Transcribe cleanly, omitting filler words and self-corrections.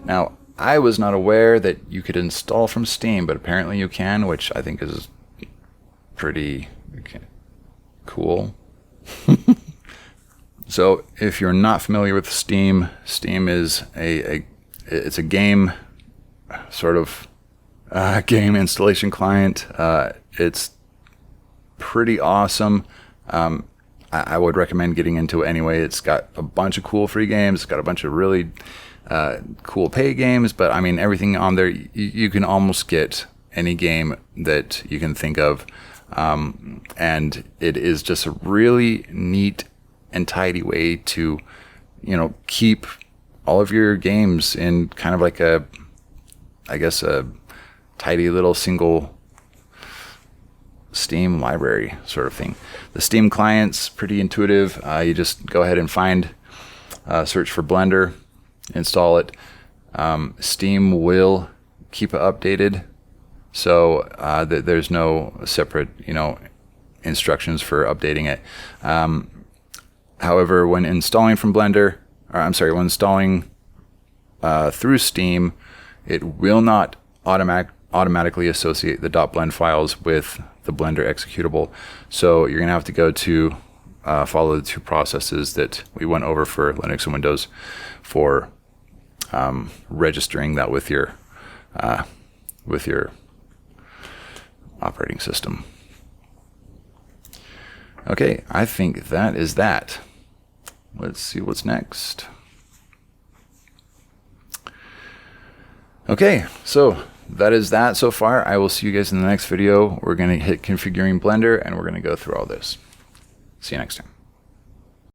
Now, I was not aware that you could install from Steam, but apparently you can, which I think is pretty cool. So if you're not familiar with Steam, Steam is it's a game, sort of game installation client. It's pretty awesome. I would recommend getting into it anyway. It's got a bunch of cool free games. It's got a bunch of really cool pay games, but I mean, everything on there, you can almost get any game that you can think of. And it is just a really neat and tidy way to, keep all of your games in kind of like a tidy little single Steam library sort of thing. The Steam client's pretty intuitive. You just go ahead and search for Blender, install it. Steam will keep it updated, so there's no separate, instructions for updating it. However, when installing from Blender, when installing through Steam, it will not automatically associate the .blend files with the Blender executable. So you're gonna have to go to follow the two processes that we went over for Linux and Windows for registering that with your operating system. Okay, I think that is that. Let's see what's next. Okay, so that is that so far. I will see you guys in the next video. We're going to hit configuring Blender and we're going to go through all this. See you next time.